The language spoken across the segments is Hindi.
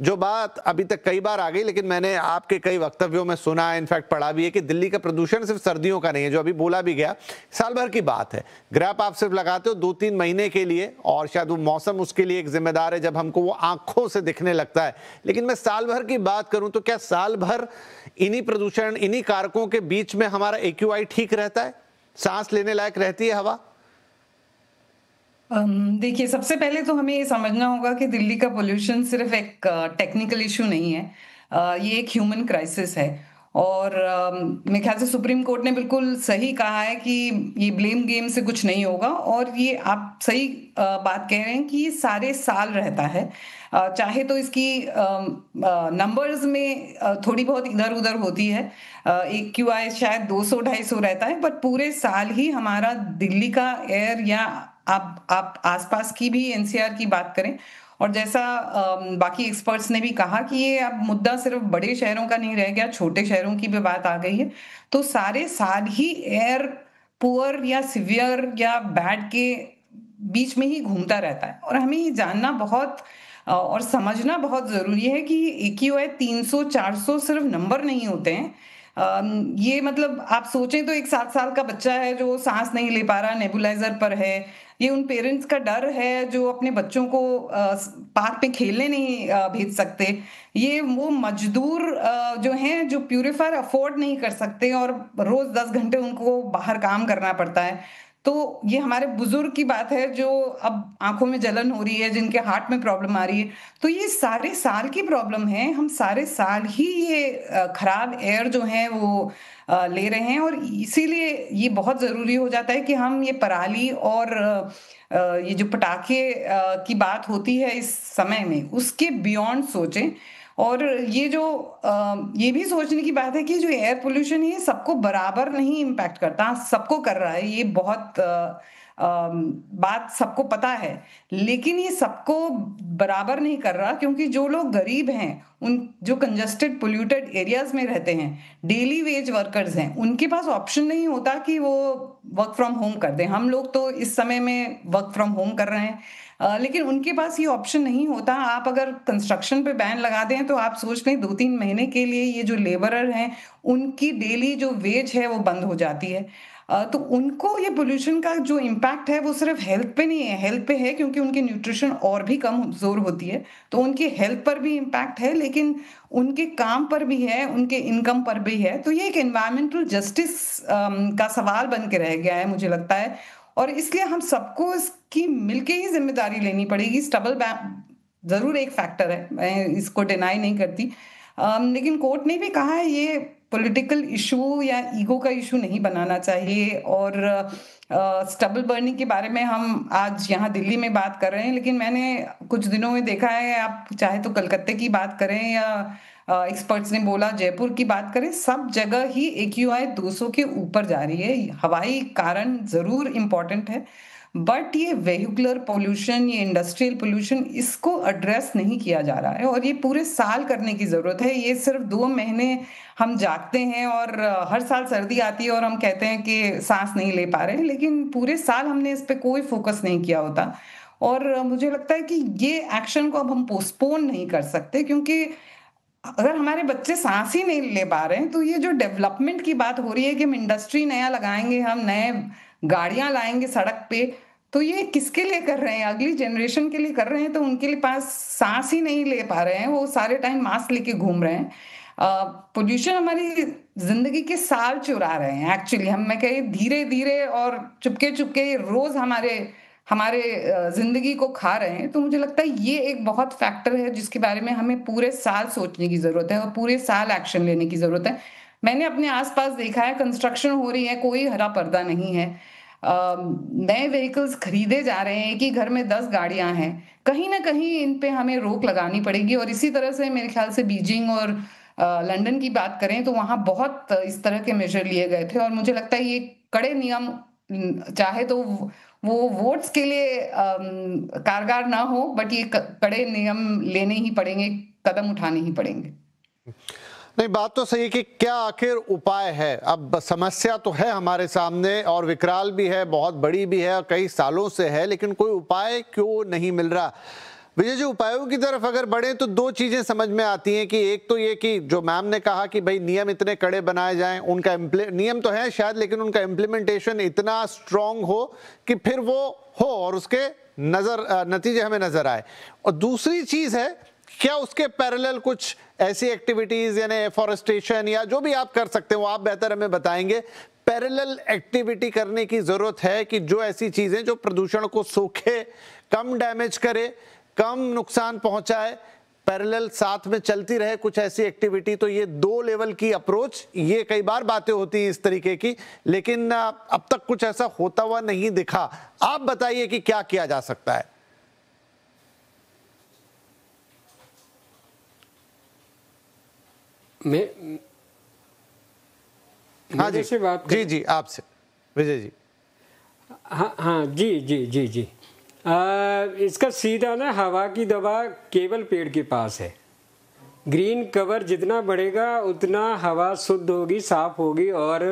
जो बात अभी तक कई बार आ गई, लेकिन मैंने आपके कई वक्तव्यों में सुना है, इनफैक्ट पढ़ा भी है कि दिल्ली का प्रदूषण सिर्फ सर्दियों का नहीं है, जो अभी बोला भी गया, साल भर की बात है। ग्रैप आप सिर्फ लगाते हो 2-3 महीने के लिए, और शायद वो मौसम उसके लिए एक जिम्मेदार है जब हमको वो आंखों से दिखने लगता है। लेकिन मैं साल भर की बात करूं तो क्या साल भर इन्हीं प्रदूषण, इन्हीं कारकों के बीच में हमारा AQI ठीक रहता है, सांस लेने लायक रहती है हवा? देखिए, सबसे पहले तो हमें ये समझना होगा कि दिल्ली का पोल्यूशन सिर्फ एक टेक्निकल इशू नहीं है। ये एक ह्यूमन क्राइसिस है। और मेरे ख्याल से सुप्रीम कोर्ट ने बिल्कुल सही कहा है कि ये ब्लेम गेम से कुछ नहीं होगा, और ये आप सही बात कह रहे हैं कि ये सारे साल रहता है। चाहे तो इसकी नंबर्स में थोड़ी बहुत इधर-उधर होती है। AQI शायद 200-250 रहता है, बट पूरे साल ही हमारा दिल्ली का एयर, या आप आसपास की भी NCR की बात करें, और जैसा बाकी एक्सपर्ट्स ने भी कहा कि ये अब मुद्दा सिर्फ बड़े शहरों का नहीं रह गया, छोटे शहरों की भी बात आ गई है। तो सारे साल ही एयर पुअर या सिवियर या बैड के बीच में ही घूमता रहता है, और हमें ये जानना बहुत और समझना बहुत ज़रूरी है कि AQI 300-400 सिर्फ नंबर नहीं होते हैं। ये मतलब आप सोचें तो एक 7 साल का बच्चा है जो सांस नहीं ले पा रहा, नेबुलाइजर पर है। ये उन पेरेंट्स का डर है जो अपने बच्चों को पार्क में खेलने नहीं भेज सकते। ये वो मजदूर जो हैं, जो प्यूरीफायर अफोर्ड नहीं कर सकते और रोज 10 घंटे उनको बाहर काम करना पड़ता है। तो ये हमारे बुजुर्ग की बात है जो अब आंखों में जलन हो रही है, जिनके हार्ट में प्रॉब्लम आ रही है। तो ये सारे साल की प्रॉब्लम है। हम सारे साल ही ये खराब एयर जो है वो ले रहे हैं, और इसीलिए ये बहुत ज़रूरी हो जाता है कि हम ये पराली और ये जो पटाखे की बात होती है इस समय में, उसके बियॉन्ड सोचें। और ये जो ये भी सोचने की बात है कि जो एयर पोल्यूशन है ये सबको बराबर नहीं इम्पैक्ट करता, सबको कर रहा है, ये बहुत बात सबको पता है। लेकिन ये सबको बराबर नहीं कर रहा, क्योंकि जो लोग गरीब हैं, उन जो कंजस्टेड पोल्यूटेड एरियाज में रहते हैं, डेली वेज वर्कर्स हैं, उनके पास ऑप्शन नहीं होता कि वो वर्क फ्रॉम होम कर दें। हम लोग तो इस समय में वर्क फ्रॉम होम कर रहे हैं, लेकिन उनके पास ये ऑप्शन नहीं होता। आप अगर कंस्ट्रक्शन पे बैन लगा दें तो आप सोच लें 2-3 महीने के लिए ये जो लेबरर हैं, उनकी डेली जो वेज है वो बंद हो जाती है। तो उनको ये पोल्यूशन का जो इम्पैक्ट है वो सिर्फ हेल्थ पे नहीं है, हेल्थ पे है क्योंकि उनकी न्यूट्रिशन और भी कमज़ोर होती है, तो उनकी हेल्थ पर भी इम्पैक्ट है, लेकिन उनके काम पर भी है, उनके इनकम पर भी है। तो ये एक एनवायरमेंटल जस्टिस का सवाल बन के रह गया है, मुझे लगता है। और इसलिए हम सबको इसकी मिलके ही ज़िम्मेदारी लेनी पड़ेगी। स्टबल बैन ज़रूर एक फैक्टर है, मैं इसको डिनाई नहीं करती। लेकिन कोर्ट ने भी कहा है ये पॉलिटिकल इशू या ईगो का इशू नहीं बनाना चाहिए। और स्टबल बर्निंग के बारे में हम आज यहाँ दिल्ली में बात कर रहे हैं, लेकिन मैंने कुछ दिनों में देखा है, आप चाहे तो कलकत्ते की बात करें या एक्सपर्ट्स ने बोला जयपुर की बात करें, सब जगह ही AQI 200 के ऊपर जा रही है। हवाई कारण जरूर इम्पोर्टेंट है, बट ये वेहिकुलर पोल्यूशन, ये इंडस्ट्रियल पोल्यूशन, इसको एड्रेस नहीं किया जा रहा है, और ये पूरे साल करने की जरूरत है। ये सिर्फ 2 महीने हम जागते हैं और हर साल सर्दी आती है और हम कहते हैं कि सांस नहीं ले पा रहे हैं, लेकिन पूरे साल हमने इस पे कोई फोकस नहीं किया होता। और मुझे लगता है कि ये एक्शन को अब हम पोस्टपोन नहीं कर सकते, क्योंकि अगर हमारे बच्चे सांस ही नहीं ले पा रहे हैं, तो ये जो डेवलपमेंट की बात हो रही है कि हम इंडस्ट्री नया लगाएंगे, हम नए गाड़ियां लाएंगे सड़क पे, तो ये किसके लिए कर रहे हैं? अगली जनरेशन के लिए कर रहे हैं। तो उनके लिए पास सांस ही नहीं ले पा रहे हैं, वो सारे टाइम मास्क लेके घूम रहे हैं। पोल्यूशन हमारी जिंदगी के साल चुरा रहे हैं एक्चुअली। हम, मैं कही, धीरे धीरे और चुपके चुपके रोज हमारे हमारे जिंदगी को खा रहे हैं। तो मुझे लगता है ये एक बहुत फैक्टर है जिसके बारे में हमें पूरे साल सोचने की जरूरत है और पूरे साल एक्शन लेने की जरूरत है। मैंने अपने आसपास देखा है, कंस्ट्रक्शन हो रही है, कोई हरा पर्दा नहीं है। नए व्हीकल्स खरीदे जा रहे हैं, एक ही घर में 10 गाड़ियां हैं। कहीं ना कहीं इन पे हमें रोक लगानी पड़ेगी। और इसी तरह से मेरे ख्याल से बीजिंग और लंदन की बात करें तो वहां बहुत इस तरह के मेजर लिए गए थे, और मुझे लगता है ये कड़े नियम, चाहे तो वो वोट्स के लिए कारगर ना हो, बट ये कड़े नियम लेने ही पड़ेंगे, कदम उठाने ही पड़ेंगे। नहीं, बात तो सही है कि क्या आखिर उपाय है। अब समस्या तो है हमारे सामने और विकराल भी है, बहुत बड़ी भी है और कई सालों से है, लेकिन कोई उपाय क्यों नहीं मिल रहा। विजय जी, उपायों की तरफ अगर बढ़े तो दो चीजें समझ में आती हैं कि एक तो ये कि जो मैम ने कहा कि भाई नियम इतने कड़े बनाए जाएं, उनका नियम तो है शायद, लेकिन उनका इम्प्लीमेंटेशन इतना स्ट्रांग हो कि फिर वो हो और उसके नतीजे हमें नजर आए। और दूसरी चीज है, क्या उसके पैरेलल कुछ ऐसी एक्टिविटीज यानी एफॉरेस्टेशन या जो भी आप कर सकते हो, आप बेहतर हमें बताएंगे, पैरेलल एक्टिविटी करने की जरूरत है कि जो ऐसी चीजें जो प्रदूषण को सोखे, कम डैमेज करे, कम नुकसान पहुंचाए, पैरेलल साथ में चलती रहे कुछ ऐसी एक्टिविटी। तो ये दो लेवल की अप्रोच, ये कई बार बातें होती हैं इस तरीके की, लेकिन अब तक कुछ ऐसा होता हुआ नहीं दिखा। आप बताइए कि क्या किया जा सकता है। हाँ जी, से बात जी जी, आपसे विजय जी। हाँ हाँ जी जी जी जी। इसका सीधा ना, हवा की दवा केवल पेड़ के पास है। ग्रीन कवर जितना बढ़ेगा उतना हवा शुद्ध होगी, साफ होगी। और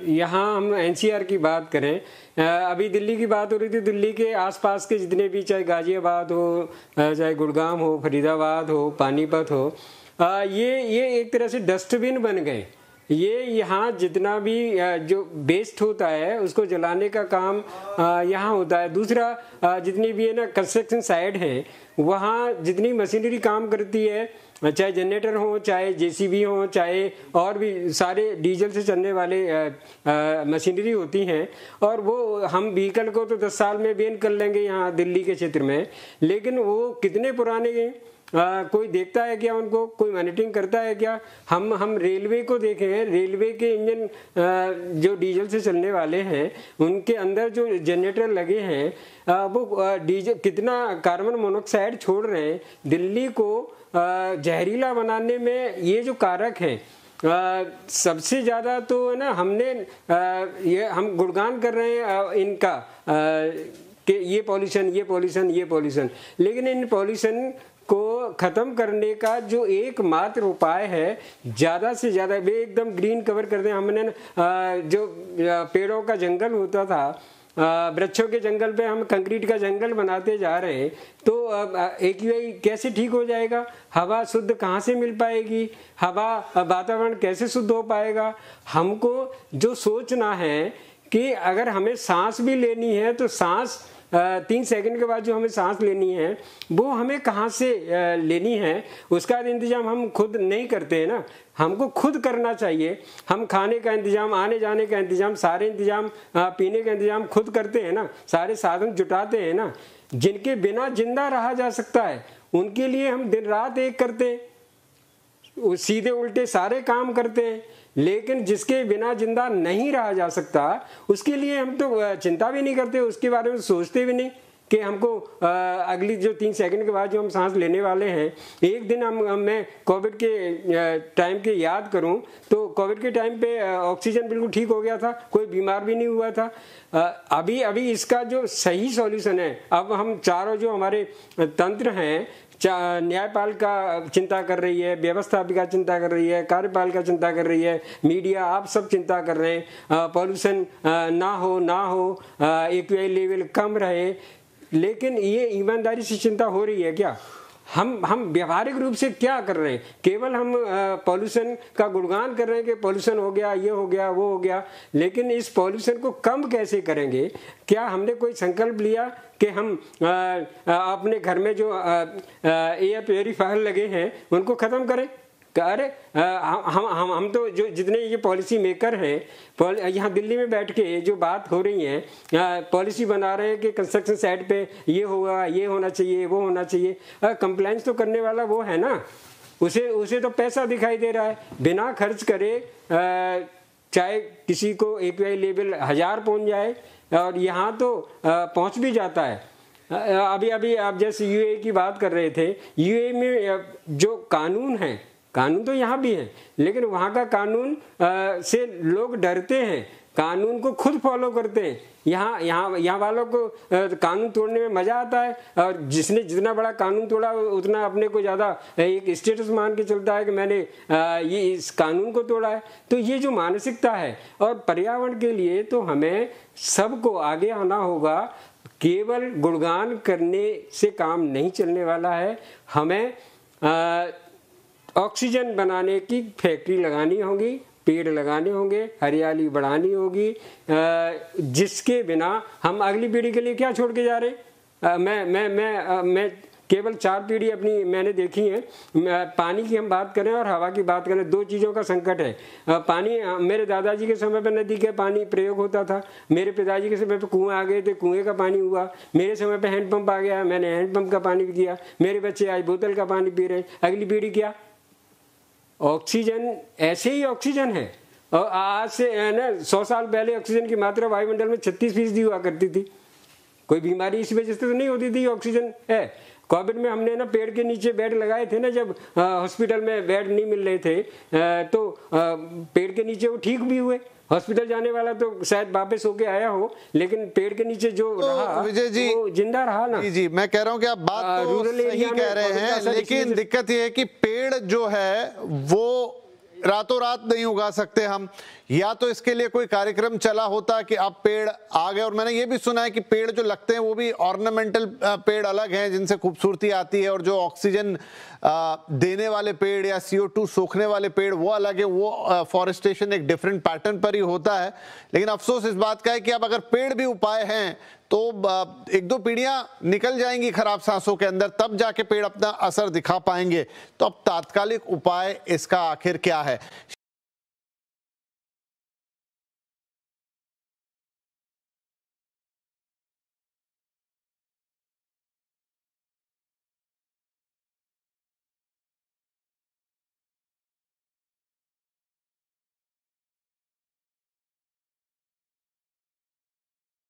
यहाँ हम एनसीआर की बात करें, अभी दिल्ली की बात हो रही थी, दिल्ली के आसपास के जितने भी, चाहे गाजियाबाद हो, चाहे गुड़गांव हो, फरीदाबाद हो, पानीपत हो, ये एक तरह से डस्टबिन बन गए। ये यहाँ जितना भी जो वेस्ट होता है उसको जलाने का काम यहाँ होता है। दूसरा, जितनी भी है ना कंस्ट्रक्शन साइट है, वहाँ जितनी मशीनरी काम करती है, चाहे जनरेटर हो, चाहे जेसीबी हो, चाहे और भी सारे डीजल से चलने वाले मशीनरी होती हैं, और वो हम व्हीकल को तो 10 साल में बैन कर लेंगे यहाँ दिल्ली के क्षेत्र में, लेकिन वो कितने पुराने हैं, कोई देखता है क्या उनको, कोई मॉनिटरिंग करता है क्या? हम रेलवे को देखें, रेलवे के इंजन जो डीजल से चलने वाले हैं, उनके अंदर जो जनरेटर लगे हैं, वो डीजल कितना कार्बन मोनोऑक्साइड छोड़ रहे हैं। दिल्ली को जहरीला बनाने में ये जो कारक हैं, सबसे ज़्यादा तो है ना, हमने ये हम गुणगान कर रहे हैं इनका कि ये पॉल्यूशन, लेकिन इन पॉल्यूशन को ख़त्म करने का जो एकमात्र उपाय है, ज़्यादा से ज़्यादा वे एकदम ग्रीन कवर कर दें। हमने जो पेड़ों का जंगल होता था, वृक्षों के जंगल पे हम कंक्रीट का जंगल बनाते जा रहे हैं, तो AQI कैसे ठीक हो जाएगा? हवा शुद्ध कहाँ से मिल पाएगी? हवा, वातावरण कैसे शुद्ध हो पाएगा? हमको जो सोचना है कि अगर हमें सांस भी लेनी है तो सांस 3 सेकंड के बाद जो हमें सांस लेनी है वो हमें कहाँ से लेनी है, उसका इंतजाम हम खुद नहीं करते हैं ना। हमको खुद करना चाहिए। हम खाने का इंतजाम, आने जाने का इंतजाम, सारे इंतजाम, पीने का इंतजाम खुद करते हैं ना, सारे साधन जुटाते हैं ना। जिनके बिना जिंदा रहा जा सकता है उनके लिए हम दिन रात एक करते हैं, सीधे उल्टे सारे काम करते हैं, लेकिन जिसके बिना जिंदा नहीं रहा जा सकता उसके लिए हम तो चिंता भी नहीं करते, उसके बारे में सोचते भी नहीं कि हमको अगली जो 3 सेकंड के बाद जो हम सांस लेने वाले हैं। एक दिन मैं कोविड के टाइम के याद करूं तो कोविड के टाइम पे ऑक्सीजन बिल्कुल ठीक हो गया था, कोई बीमार भी नहीं हुआ था। अभी इसका जो सही सॉल्यूशन है, अब हम चारों जो हमारे तंत्र हैं, न्यायपालिका चिंता कर रही है, व्यवस्थापिका चिंता कर रही है, कार्यपालिका चिंता कर रही है, मीडिया, आप सब चिंता कर रहे हैं पॉल्यूशन ना हो, AQI लेवल कम रहे, लेकिन ये ईमानदारी से चिंता हो रही है क्या? हम व्यवहारिक रूप से क्या कर रहे हैं? केवल हम पॉल्यूशन का गुणगान कर रहे हैं कि पॉल्यूशन हो गया, ये हो गया, वो हो गया, लेकिन इस पॉल्यूशन को कम कैसे करेंगे? क्या हमने कोई संकल्प लिया कि हम अपने घर में जो एयर प्योरीफायर लगे हैं उनको ख़त्म करें? अरे हम तो जो जितने ये पॉलिसी मेकर हैं, यहाँ दिल्ली में बैठ के जो बात हो रही है, पॉलिसी बना रहे हैं कि कंस्ट्रक्शन साइट पे ये होगा, ये होना चाहिए, वो होना चाहिए। कंप्लाइंस तो करने वाला वो है ना, उसे तो पैसा दिखाई दे रहा है, बिना खर्च करे चाहे किसी को AQI लेवल 1000 पहुँच जाए, और यहाँ तो पहुँच भी जाता है। अभी आप जैसे UAE की बात कर रहे थे, UAE में जो कानून है, कानून तो यहाँ भी है, लेकिन वहाँ का कानून से लोग डरते हैं, कानून को खुद फॉलो करते हैं। यहाँ वालों को कानून तोड़ने में मजा आता है, और जिसने जितना बड़ा कानून तोड़ा उतना अपने को ज़्यादा एक स्टेटस मान के चलता है कि मैंने ये इस कानून को तोड़ा है। तो ये जो मानसिकता है, और पर्यावरण के लिए तो हमें सबको आगे आना होगा। केवल गुणगान करने से काम नहीं चलने वाला है, हमें ऑक्सीजन बनाने की फैक्ट्री लगानी होगी, पेड़ लगाने होंगे, हरियाली बढ़ानी होगी, जिसके बिना हम अगली पीढ़ी के लिए क्या छोड़ के जा रहे हैं। मैं केवल 4 पीढ़ी अपनी मैंने देखी है। पानी की हम बात करें और हवा की बात करें, 2 चीज़ों का संकट है। पानी, मेरे दादाजी के समय पर नदी का पानी प्रयोग होता था, मेरे पिताजी के समय पर कुएं आ गए थे, कुएं का पानी हुआ, मेरे समय पर हैंडपंप आ गया, मैंने हैंडपंप का पानी पिया, मेरे बच्चे आज बोतल का पानी पी रहे हैं। अगली पीढ़ी क्या? ऑक्सीजन ऐसे ही ऑक्सीजन है, और आज से ना 100 साल पहले ऑक्सीजन की मात्रा वायुमंडल में 36% हुआ करती थी। कोई बीमारी इस वजह से तो नहीं होती थी, ऑक्सीजन है। कोविड में हमने ना पेड़ के नीचे बेड लगाए थे ना, जब हॉस्पिटल में बेड नहीं मिल रहे थे, तो पेड़ के नीचे वो ठीक भी हुए। हॉस्पिटल जाने वाला तो शायद वापस होके आया हो, लेकिन पेड़ के नीचे जो तो रहा विजय जी, वो जिंदा रहा ना। जी मैं कह रहा हूँ कि आप बात तो सही कह रहे हैं, लेकिन दिक्कत ये है कि पेड़ जो है वो रातों रात नहीं उगा सकते हम। या तो इसके लिए कोई कार्यक्रम चला होता कि अब पेड़ आ गए, और मैंने ये भी सुना है कि पेड़ जो लगते हैं वो भी ऑर्नामेंटल पेड़ अलग हैं जिनसे खूबसूरती आती है, और जो ऑक्सीजन देने वाले पेड़ या CO2 सोखने वाले पेड़ वो अलग है। वो फॉरेस्टेशन एक डिफरेंट पैटर्न पर ही होता है। लेकिन अफसोस इस बात का है कि अब अगर पेड़ भी उपाय हैं तो 1-2 पीढ़ियां निकल जाएंगी खराब सांसों के अंदर, तब जाके पेड़ अपना असर दिखा पाएंगे। तो अब तात्कालिक उपाय इसका आखिर क्या है?